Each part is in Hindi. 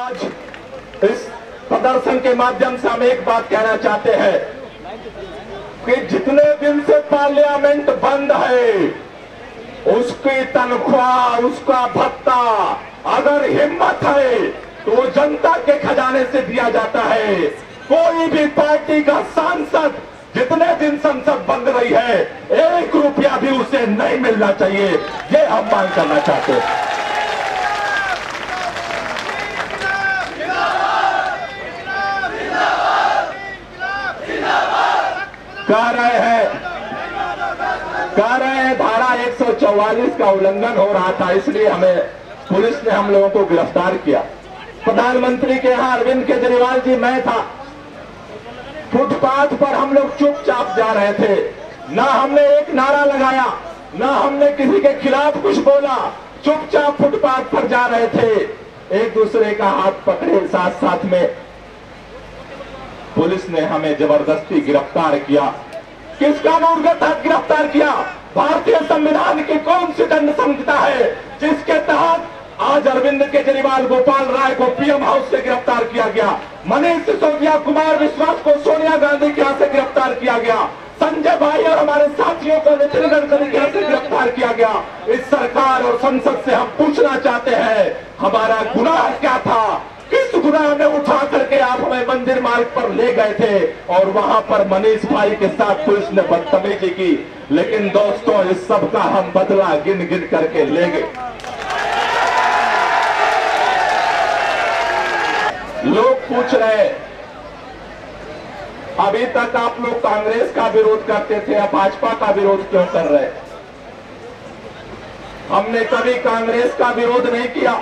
आज इस प्रदर्शन के माध्यम से हम एक बात कहना चाहते हैं कि जितने दिन से पार्लियामेंट बंद है उसकी तनख्वाह, उसका भत्ता अगर हिम्मत है तो जनता के खजाने से दिया जाता है। कोई भी पार्टी का सांसद जितने दिन संसद बंद रही है 1 रुपया भी उसे नहीं मिलना चाहिए, ये हम मांग करना चाहते हैं। कह रहे हैं धारा 144 का उल्लंघन हो रहा था, इसलिए हमें पुलिस ने हम लोगों को गिरफ्तार किया। प्रधानमंत्री के यहां अरविंद केजरीवाल जी, मैं था, फुटपाथ पर हम लोग चुपचाप जा रहे थे, ना हमने एक नारा लगाया, ना हमने किसी के खिलाफ कुछ बोला, चुपचाप फुटपाथ पर जा रहे थे, एक दूसरे का हाथ पकड़े साथ साथ में पुलिस ने हमें जबरदस्ती गिरफ्तार किया। किस कानून के तहत गिरफ्तार किया? भारतीय संविधान की कौन सी दंड संहिता है जिसके तहत आज अरविंद केजरीवाल, गोपाल राय को पीएम हाउस से गिरफ्तार किया गया, मनीष सिसोदिया, कुमार विश्वास को सोनिया गांधी के यहां से गिरफ्तार किया गया, संजय भाई और हमारे साथियों को नितिन गडकरी के यहां से गिरफ्तार किया गया। इस सरकार और संसद से हम पूछना चाहते हैं, हमारा गुनाह क्या था? किस गुनाह में उठा करके आप हमें मंदिर मार्ग पर ले गए थे और वहां पर मनीष भाई के साथ पुलिस ने बदतमीजी की? लेकिन दोस्तों, इस सब का हम बदला गिन गिन करके लेंगे। लोग पूछ रहे, अभी तक आप लोग कांग्रेस का विरोध करते थे, अब भाजपा का विरोध क्यों कर रहे? हमने कभी कांग्रेस का विरोध नहीं किया,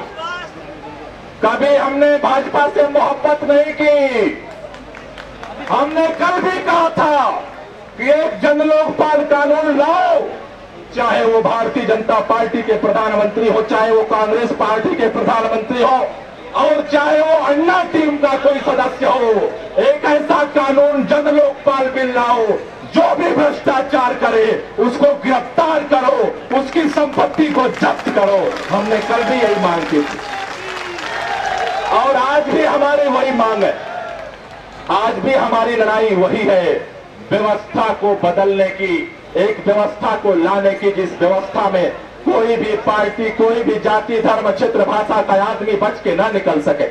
कभी हमने भाजपा से मोहब्बत नहीं की। हमने कल भी कहा था कि एक जन लोकपाल कानून लाओ, चाहे वो भारतीय जनता पार्टी के प्रधानमंत्री हो, चाहे वो कांग्रेस पार्टी के प्रधानमंत्री हो, और चाहे वो अन्ना टीम का कोई सदस्य हो, एक ऐसा कानून जन लोकपाल बिल लाओ, जो भी भ्रष्टाचार करे उसको गिरफ्तार करो, उसकी संपत्ति को जब्त करो। हमने कल भी यही मांग की थी और आज भी हमारी वही मांग है, आज भी हमारी लड़ाई वही है, व्यवस्था को बदलने की, एक व्यवस्था को लाने की जिस व्यवस्था में कोई भी पार्टी, कोई भी जाति, धर्म, क्षेत्र, भाषा का आदमी बच के ना निकल सके।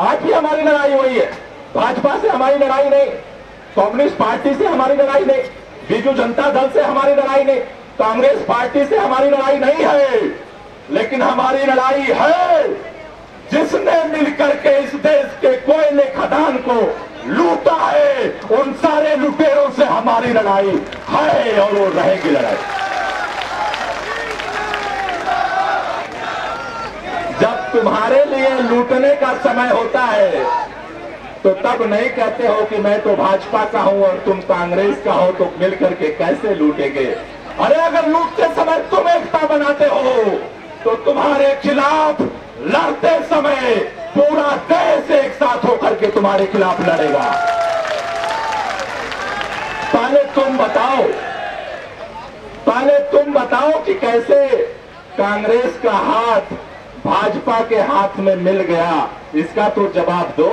आज भी हमारी लड़ाई वही है, भाजपा से हमारी लड़ाई नहीं, कम्युनिस्ट पार्टी से हमारी लड़ाई नहीं, बीजू जनता दल से हमारी लड़ाई नहीं, कांग्रेस पार्टी से हमारी लड़ाई नहीं है, लेकिन हमारी लड़ाई है जिसने मिलकर के इस देश के कोयले खदान को लूटा है, उन सारे लुटेरों से हमारी लड़ाई है और वो रहेगी लड़ाई। जब तुम्हारे लिए लूटने का समय होता है तो तब नहीं कहते हो कि मैं तो भाजपा का हूं और तुम कांग्रेस का हो, तो मिलकर के कैसे लूटेंगे? अरे अगर लूटते समय तुम एकता बनाते हो तो तुम्हारे खिलाफ लड़ते समय पूरा देश एक साथ होकर के तुम्हारे खिलाफ लड़ेगा। पहले तुम बताओ कि कैसे कांग्रेस का हाथ भाजपा के हाथ में मिल गया, इसका तो जवाब दो।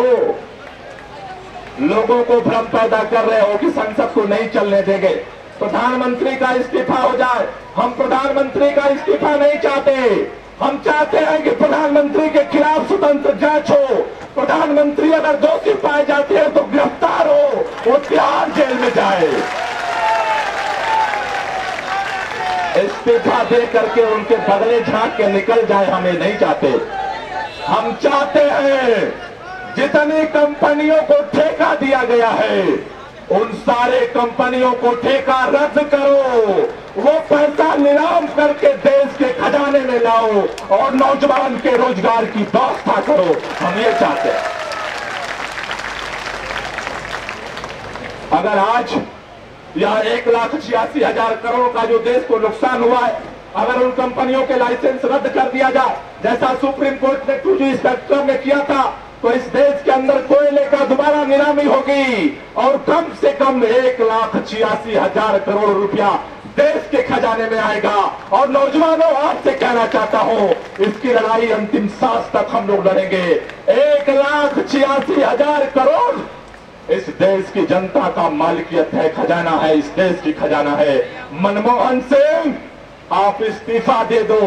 लोगों को भ्रम पैदा कर रहे हो कि संसद को नहीं चलने देंगे, प्रधानमंत्री का इस्तीफा हो जाए। हम प्रधानमंत्री का इस्तीफा नहीं चाहते, हम चाहते हैं कि प्रधानमंत्री के खिलाफ स्वतंत्र जांच हो, प्रधानमंत्री अगर दोषी पाए जाते हैं तो गिरफ्तार हो, वो तिहाड़ जेल में जाए। इस्तीफा दे करके उनके बदले झांक के निकल जाए, हमें नहीं चाहते। हम चाहते हैं जितनी कंपनियों को ठेका दिया गया है उन सारे कंपनियों को ठेका रद्द करो, वो पैसा नीलाम करके देश के खजाने में लाओ और नौजवान के रोजगार की व्यवस्था करो। हम ये चाहते हैं। अगर आज यह 1,86,000 करोड़ का जो देश को नुकसान हुआ है, अगर उन कंपनियों के लाइसेंस रद्द कर दिया जाए जैसा सुप्रीम कोर्ट ने 2G स्पेक्ट्रम में किया था, तो इस देश के अंदर कोयले का दोबारा नीलामी होगी और कम से कम 1,86,000 करोड़ रुपया देश के खजाने में आएगा। और नौजवानों, आपसे कहना चाहता हूं, इसकी लड़ाई अंतिम सांस तक हम लोग लड़ेंगे। 1,86,000 करोड़ इस देश की जनता का मालिकियत है, खजाना है, इस देश की खजाना है। मनमोहन सिंह, आप इस्तीफा दे दो,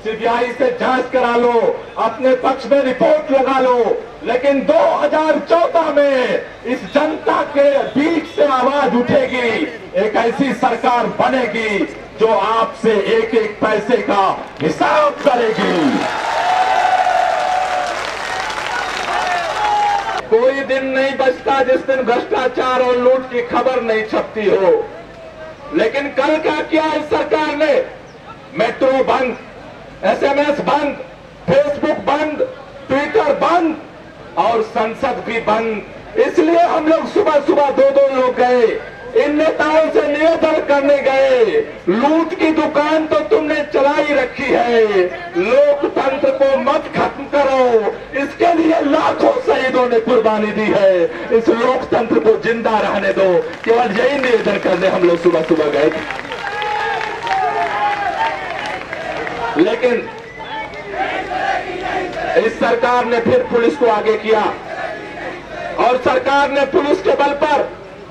सीबीआई से जांच करा लो, अपने पक्ष में रिपोर्ट लगा लो, लेकिन 2014 में इस जनता के बीच से आवाज उठेगी, एक ऐसी सरकार बनेगी जो आपसे एक एक पैसे का हिसाब करेगी। कोई दिन नहीं बचता जिस दिन भ्रष्टाचार और लूट की खबर नहीं छपती हो। लेकिन कल क्या किया इस सरकार ने? मेट्रो बंद, एसएमएस बंद, फेसबुक बंद, ट्विटर बंद और संसद भी बंद। इसलिए हम लोग सुबह सुबह दो लोग गए, इन नेताओं से निवेदन करने गए, लूट की दुकान तो तुमने चलाई रखी है, लोकतंत्र को मत खत्म करो। इसके लिए लाखों शहीदों ने कुर्बानी दी है, इस लोकतंत्र को जिंदा रहने दो। केवल यही निवेदन करने हम लोग सुबह सुबह गए थे। लेकिन इस सरकार ने फिर पुलिस को आगे किया और सरकार ने पुलिस के बल पर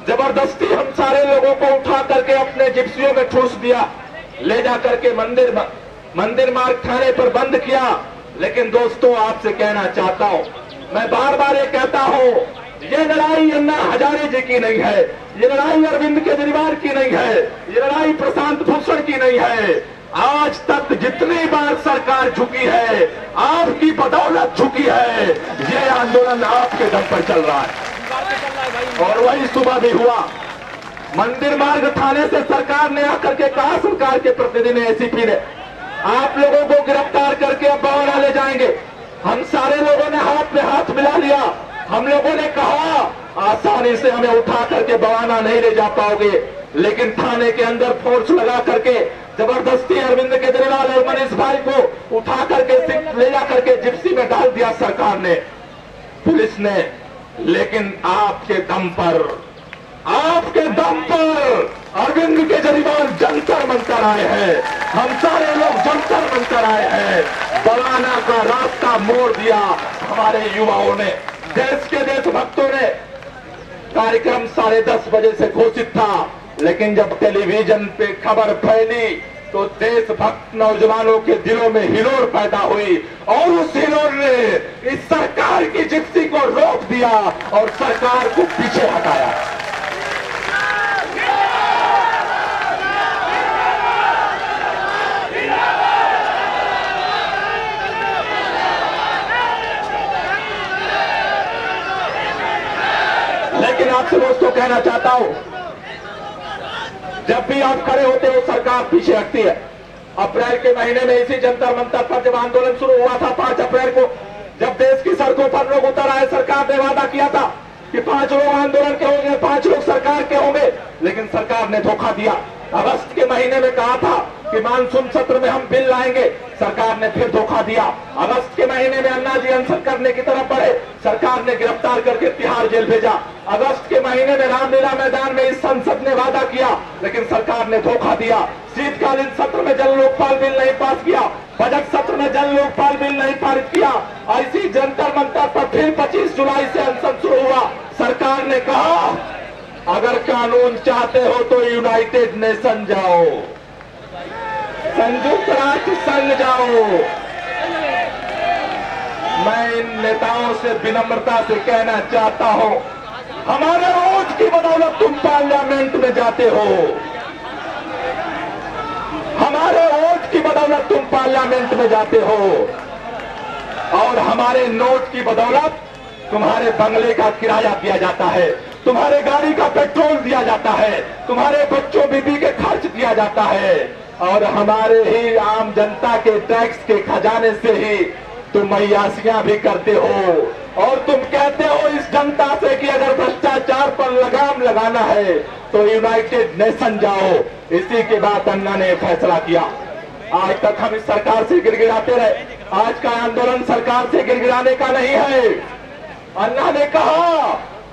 जबरदस्ती हम सारे लोगों को उठा करके अपने जिप्सियों में ठूस दिया, ले जा करके मंदिर मार्ग थाने पर बंद किया। लेकिन दोस्तों, आपसे कहना चाहता हूं, मैं बार बार ये कहता हूं, ये लड़ाई अन्ना हजारे जी की नहीं है, ये लड़ाई अरविंद केजरीवाल की नहीं है, ये लड़ाई प्रशांत भूषण की नहीं है। आज तक जितनी बार सरकार झुकी है, आपकी बदौलत झुकी है। ये आंदोलन आपके दम पर चल रहा है और वही सुबह भी हुआ। मंदिर मार्ग थाने से सरकार ने आकर के कहा, सरकार के प्रतिनिधि ने, एसीपी ने, आप लोगों को गिरफ्तार करके अब बवाना ले जाएंगे। हम सारे लोगों ने हाथ में हाथ मिला लिया। हम लोगों ने कहा, आसानी से हमें उठा करके बवाना नहीं ले जा पाओगे, लेकिन थाने के अंदर फोर्स लगा करके जबरदस्ती अरविंद केजरीवाल और मनीष भाई को उठा करके ले जा करके जिप्सी में डाल दिया सरकार ने, पुलिस ने। लेकिन आपके दम पर अरविंद केजरीवाल जंतर मंतर आए हैं, हम सारे लोग जंतर मंतर आए हैं। बवाना का रास्ता मोड़ दिया हमारे युवाओं ने, देश के देशभक्तों ने। कार्यक्रम 10:30 बजे से घोषित था, लेकिन जब टेलीविजन पे खबर फैली तो देशभक्त नौजवानों के दिलों में हिलोर पैदा हुई और उस हिलोर ने इस सरकार की जिप्सी को रोक दिया और सरकार को पीछे हटाया। लेकिन आपसे दोस्तों कहना चाहता हूं, जब भी आप खड़े होते हो सरकार पीछे हटती है। अप्रैल के महीने में इसी जंतर मंतर पर जब आंदोलन शुरू हुआ था 5 अप्रैल को, जब देश की सड़कों पर लोग उतर आए, सरकार ने वादा किया था कि 5 लोग आंदोलन के होंगे, 5 लोग सरकार के होंगे, लेकिन सरकार ने धोखा दिया। अगस्त के महीने में कहा था कि मानसून सत्र में हम बिल लाएंगे, सरकार ने फिर धोखा दिया। अगस्त के महीने में अन्ना जी अनशन करने की तरफ बढ़े, सरकार ने गिरफ्तार करके तिहाड़ जेल भेजा। अगस्त के महीने में रामलीला मैदान में इस संसद ने वादा किया, लेकिन सरकार ने धोखा दिया। शीतकालीन सत्र में जल लोकपाल बिल नहीं पास किया, बजट सत्र में जल लोकपाल बिल नहीं पारित किया। ऐसी जंतर मंतर पर फिर 25 जुलाई से अनशन शुरू हुआ। सरकार ने कहा, अगर कानून चाहते हो तो यूनाइटेड नेशन जाओ, संयुक्त राष्ट्र संघ जाओ। मैं इन नेताओं से विनम्रता से कहना चाहता हूं, हमारे वोट की बदौलत तुम पार्लियामेंट में जाते हो, हमारे वोट की बदौलत तुम पार्लियामेंट में जाते हो और हमारे नोट की बदौलत तुम्हारे बंगले का किराया दिया जाता है, तुम्हारे गाड़ी का पेट्रोल दिया जाता है, तुम्हारे बच्चों बीबी के खर्च दिया जाता है और हमारे ही आम जनता के टैक्स के खजाने से ही तुम अय्यासियां भी करते हो। और तुम कहते हो इस जनता से कि अगर भ्रष्टाचार पर लगाम लगाना है तो यूनाइटेड नेशन जाओ। इसी के बाद अन्ना ने फैसला किया। आज तक हम इस सरकार से गिड़गिड़ाते रहे, आज का आंदोलन सरकार से गिड़गिड़ाने का नहीं है। अन्ना ने कहा,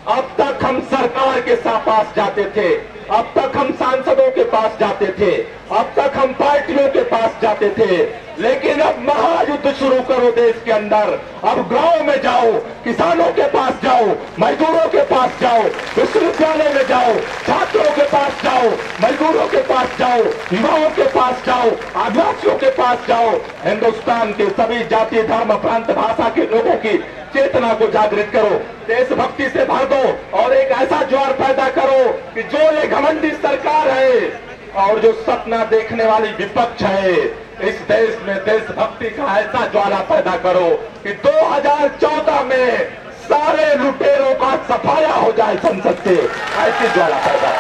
अब तक हम सरकार के पास जाते थे, अब तक हम सांसदों के पास जाते थे, अब तक हम पार्टियों के पास जाते थे, लेकिन अब महायुद्ध शुरू करो देश के अंदर। अब गांव में जाओ, किसानों के पास जाओ, मजदूरों के पास जाओ, विश्वविद्यालय में जाओ, छात्रों के पास जाओ, मजदूरों के पास जाओ, युवाओं के पास जाओ, आदिवासियों के पास जाओ। हिंदुस्तान के सभी जाति, धर्म, प्रांत, भाषा के लोगों की चेतना को जागृत करो, देशभक्ति से भर दो और एक ऐसा ज्वार पैदा करो कि जो ये घमंडी सरकार है और जो सपना देखने वाली विपक्ष है, इस देश में देशभक्ति का ऐसा ज्वाला पैदा करो कि 2014 में सारे लुटेरों का सफाया हो जाए संसद से। ऐसी ज्वाला पैदा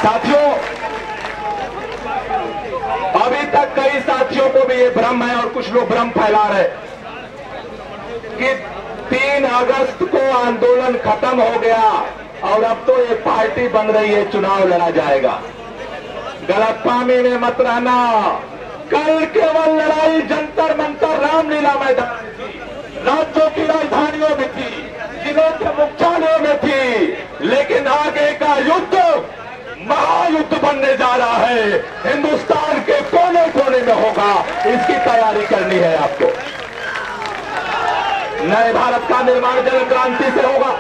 साथियों, अभी तक कई साथियों को भी ये भ्रम है और कुछ लोग भ्रम फैला रहे कि 3 अगस्त को आंदोलन खत्म हो गया और अब तो ये पार्टी बन रही है, चुनाव लड़ा जाएगा। गलतफहमी में मत रहना। कल केवल लड़ाई जंतर मंतर, रामलीला मैदान, राज्यों की राजधानियों में थी, जिलों के मुख्यालयों में थी, लेकिन आगे का युद्ध महायुद्ध बनने जा रहा है। हिंदुस्तान के कोने कोने में होगा, इसकी तैयारी करनी है आपको। नए भारत का निर्माण जन क्रांति से होगा,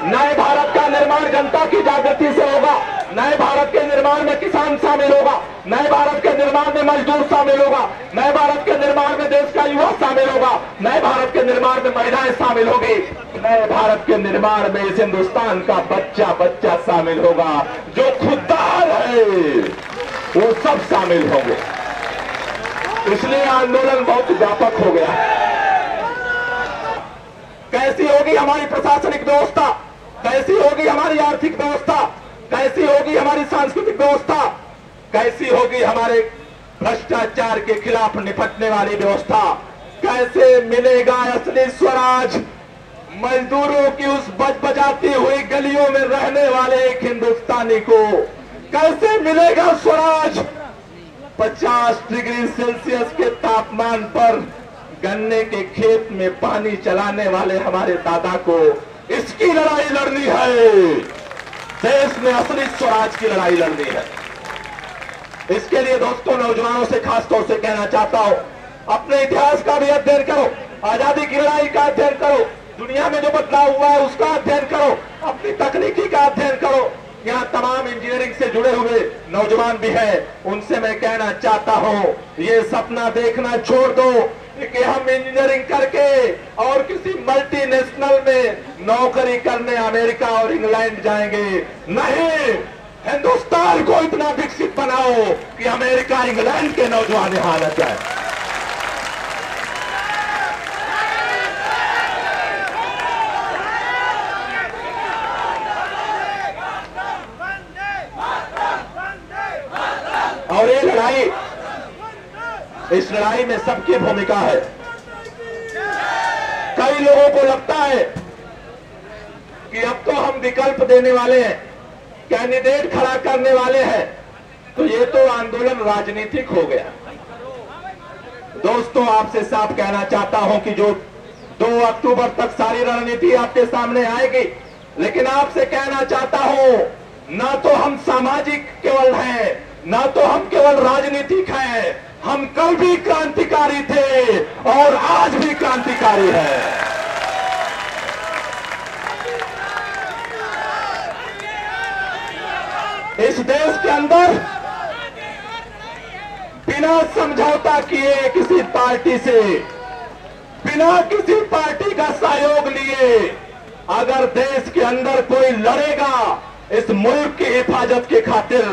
नए भारत का निर्माण जनता की जागृति से होगा, नए भारत के निर्माण में किसान शामिल होगा, नए भारत के निर्माण में मजदूर शामिल होगा, नए भारत के निर्माण में देश का युवा शामिल होगा, नए भारत के निर्माण में महिलाएं शामिल होगी, नए भारत के निर्माण में इस हिंदुस्तान का बच्चा बच्चा शामिल होगा। जो खुददार है वो सब शामिल होंगे। इसलिए आंदोलन बहुत व्यापक हो गया। कैसी होगी हमारी प्रशासनिक व्यवस्था, कैसी होगी हमारी आर्थिक व्यवस्था, कैसी होगी हमारी सांस्कृतिक व्यवस्था, कैसी होगी हमारे भ्रष्टाचार के खिलाफ निपटने वाली व्यवस्था, कैसे मिलेगा असली स्वराज मजदूरों की उस बजबजाती हुई गलियों में रहने वाले एक हिंदुस्तानी को, कैसे मिलेगा स्वराज 50 डिग्री सेल्सियस के तापमान पर गन्ने के खेत में पानी चलाने वाले हमारे दादा को। इसकी लड़ाई लड़नी है, देश में असली स्वराज की लड़ाई लड़नी है। इसके लिए दोस्तों, नौजवानों से खास तौर से कहना चाहता हूं, अपने इतिहास का भी अध्ययन करो, आजादी की लड़ाई का अध्ययन करो, दुनिया में जो बदलाव हुआ है उसका अध्ययन करो, अपनी तकनीकी का अध्ययन करो। यहाँ तमाम इंजीनियरिंग से जुड़े हुए नौजवान भी हैं, उनसे मैं कहना चाहता हूँ, ये सपना देखना छोड़ दो कि हम इंजीनियरिंग करके और किसी मल्टीनेशनल में नौकरी करने अमेरिका और इंग्लैंड जाएंगे। नहीं, हिंदुस्तान को इतना विकसित बनाओ कि अमेरिका इंग्लैंड के नौजवान यहां आना चाहे। और ये लड़ाई, इस लड़ाई में सबकी भूमिका है। कई लोगों को लगता है कि अब तो हम विकल्प देने वाले हैं, कैंडिडेट खड़ा करने वाले हैं, तो ये तो आंदोलन राजनीतिक हो गया। दोस्तों, आपसे साफ कहना चाहता हूं कि जो 2 अक्टूबर तक सारी रणनीति आपके सामने आएगी, लेकिन आपसे कहना चाहता हूं, ना तो हम सामाजिक केवल हैं, ना तो हम केवल राजनीतिक हैं, हम कल भी क्रांतिकारी थे और आज भी क्रांतिकारी हैं। इस देश के अंदर बिना समझौता किए किसी पार्टी से, बिना किसी पार्टी का सहयोग लिए अगर देश के अंदर कोई लड़ेगा इस मुल्क की हिफाजत की खातिर,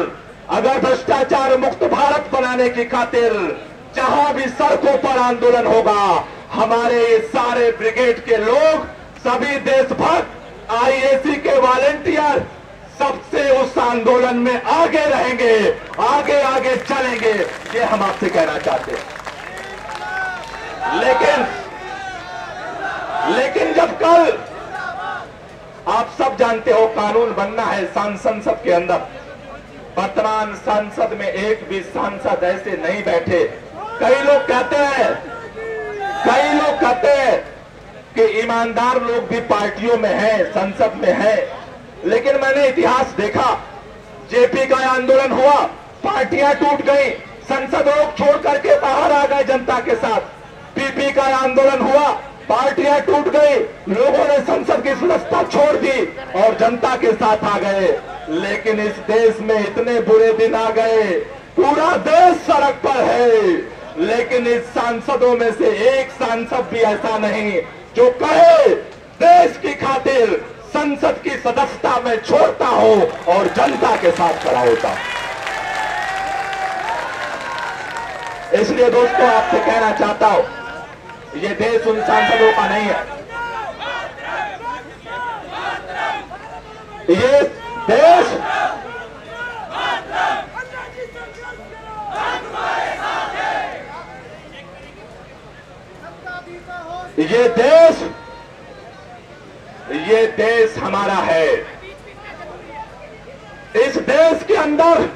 अगर भ्रष्टाचार मुक्त भारत बनाने की खातिर जहां भी सड़कों पर आंदोलन होगा, हमारे सारे ब्रिगेड के लोग, सभी देशभक्त, आईएसी के वॉलेंटियर सबसे उस आंदोलन में आगे रहेंगे, आगे आगे चलेंगे, ये हम आपसे कहना चाहते हैं। लेकिन जब कल आप सब जानते हो कानून बनना है संसद के अंदर, वर्तमान संसद में एक भी सांसद ऐसे नहीं बैठे। कई लोग कहते हैं कि ईमानदार लोग भी पार्टियों में हैं, संसद में हैं, लेकिन मैंने इतिहास देखा, जेपी का आंदोलन हुआ, पार्टियां टूट गई, संसद लोग छोड़ करके बाहर आ गए जनता के साथ। पीपी का आंदोलन हुआ, पार्टियां टूट गई, लोगों ने संसद की सदस्यता छोड़ दी और जनता के साथ आ गए। लेकिन इस देश में इतने बुरे दिन आ गए, पूरा देश सड़क पर है, लेकिन इस सांसदों में से एक सांसद भी ऐसा नहीं जो कहे देश की खातिर संसद की सदस्यता में छोड़ता हो और जनता के साथ खड़ा होता। इसलिए दोस्तों आपसे कहना चाहता हूं, ये देश उन सांसदों का नहीं है, ये देश ये देश हमारा है। इस देश के अंदर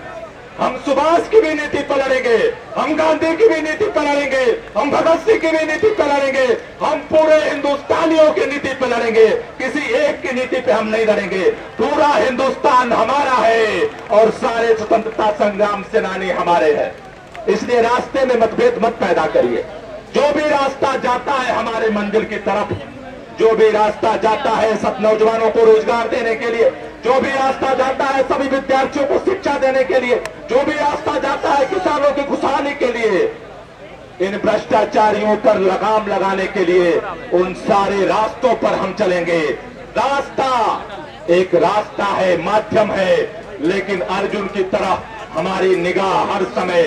हम सुभाष की भी नीति पर लड़ेंगे, हम गांधी की भी नीति पर लड़ेंगे, हम भगत सिंह की भी नीति पर लड़ेंगे, हम पूरे हिंदुस्तानियों की नीति पर लड़ेंगे, किसी एक की नीति पे हम नहीं लड़ेंगे। पूरा हिंदुस्तान हमारा है और सारे स्वतंत्रता संग्राम सेनानी हमारे हैं। इसलिए रास्ते में मतभेद मत पैदा करिए। जो भी रास्ता जाता है हमारे मंजिल की तरफ, जो भी रास्ता जाता है सब नौजवानों को रोजगार देने के लिए, जो भी रास्ता जाता है सभी विद्यार्थियों को शिक्षा देने के लिए, जो भी रास्ता जाता है किसानों की खुशहाली के लिए, इन भ्रष्टाचारियों पर लगाम लगाने के लिए, उन सारे रास्तों पर हम चलेंगे। रास्ता एक रास्ता है, माध्यम है, लेकिन अर्जुन की तरह हमारी निगाह हर समय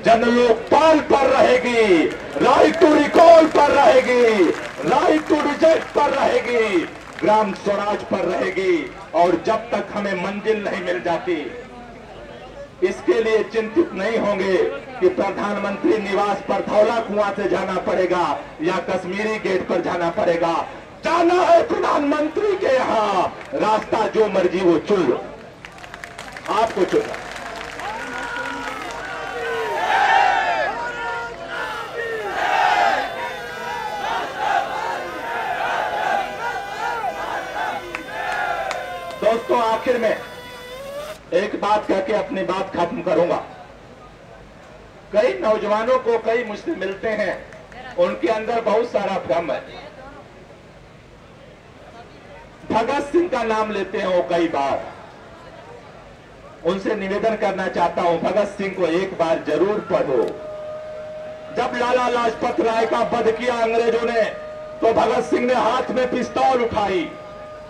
जनलोकपाल पर रहेगी, राइट टू रिकॉल पर रहेगी, राइट टू रिजेक्ट पर रहेगी, ग्राम स्वराज पर रहेगी। और जब तक हमें मंजिल नहीं मिल जाती, इसके लिए चिंतित नहीं होंगे कि प्रधानमंत्री निवास पर धौला कुआं से जाना पड़ेगा या कश्मीरी गेट पर जाना पड़ेगा। जाना है प्रधानमंत्री के यहां, रास्ता जो मर्जी वो चुन लो, आपको चुनना। दोस्तों आखिर में एक बात कह के अपनी बात खत्म करूंगा। कई नौजवानों को कई मुझसे मिलते हैं, उनके अंदर बहुत सारा भ्रम है। भगत सिंह का नाम लेते हैं वो कई बार। उनसे निवेदन करना चाहता हूं, भगत सिंह को एक बार जरूर पढ़ो। जब लाला लाजपत राय का वध किया अंग्रेजों ने, तो भगत सिंह ने हाथ में पिस्तौल उठाई।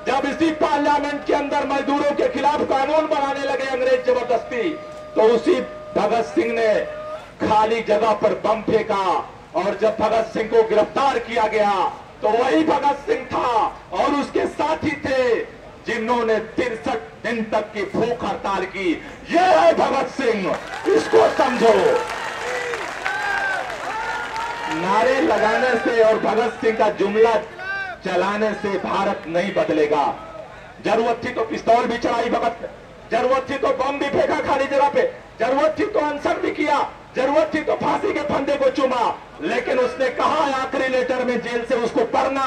जब इसी पार्लियामेंट के अंदर मजदूरों के खिलाफ कानून बनाने लगे अंग्रेज जबरदस्ती, तो उसी भगत सिंह ने खाली जगह पर बम फेंका। और जब भगत सिंह को गिरफ्तार किया गया, तो वही भगत सिंह था और उसके साथी थे जिन्होंने 63 दिन तक की भूख हड़ताल की। ये है भगत सिंह, इसको समझो। नारे लगाने से और भगत सिंह का जुमला चलाने से भारत नहीं बदलेगा। जरूरत थी तो पिस्तौल भी चलाई भगत ने, जरूरत थी तो बम भी फेंका खाली जगह पे, जरूरत थी तो अनशन भी किया, जरूरत थी तो फांसी के फंदे को चूमा। लेकिन उसने कहा आखिरी लेटर में जेल से उसको पढ़ना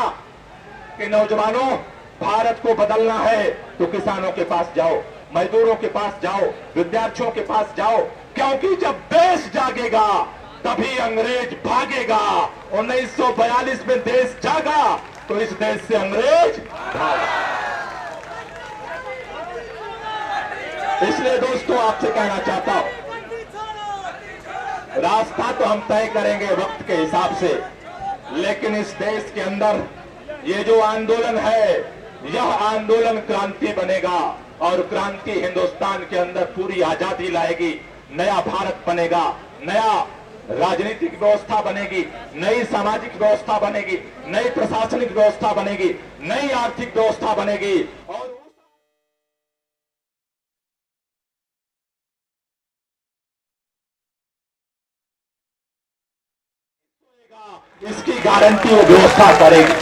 कि नौजवानों, भारत को बदलना है तो किसानों के पास जाओ, मजदूरों के पास जाओ, विद्यार्थियों के पास जाओ, क्योंकि जब देश जागेगा तभी अंग्रेज भागेगा। 1942 में देश जागा तो इस देश से अंग्रेज भागा। इसलिए दोस्तों आपसे कहना चाहता हूं, रास्ता तो हम तय करेंगे वक्त के हिसाब से, लेकिन इस देश के अंदर ये जो आंदोलन है, यह आंदोलन क्रांति बनेगा। और क्रांति हिंदुस्तान के अंदर पूरी आजादी लाएगी। नया भारत बनेगा, नया राजनीतिक व्यवस्था बनेगी, नई सामाजिक व्यवस्था बनेगी, नई प्रशासनिक व्यवस्था बनेगी, नई आर्थिक व्यवस्था बनेगी। और इसकी गारंटी वो व्यवस्था करेगी।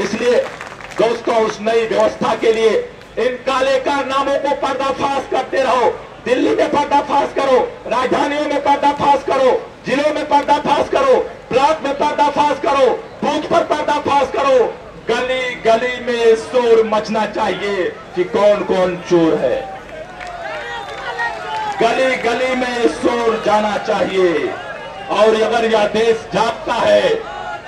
इसलिए दोस्तों, उस नई व्यवस्था के लिए इन काले कारनामों को पर्दाफाश करते रहो। दिल्ली में पर्दाफाश करो, राजधानियों में पर्दाफाश करो, जिलों में पर्दाफाश करो, ब्लॉक में पर्दाफाश करो, बूथ पर पर्दाफाश करो। गली गली में शोर मचना चाहिए कि कौन कौन चोर है। गली गली में शोर जाना चाहिए। और अगर यह देश जागता है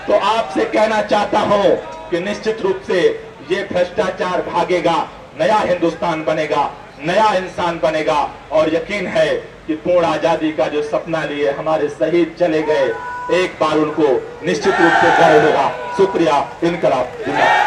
तो आपसे कहना चाहता हूं कि निश्चित रूप से ये भ्रष्टाचार भागेगा, नया हिंदुस्तान बनेगा, नया इंसान बनेगा। और यकीन है कि पूर्ण आजादी का जो सपना लिए हमारे शहीद चले गए, एक बार उनको निश्चित रूप से गर्व होगा। शुक्रिया। इनकलाब जिंदाबाद।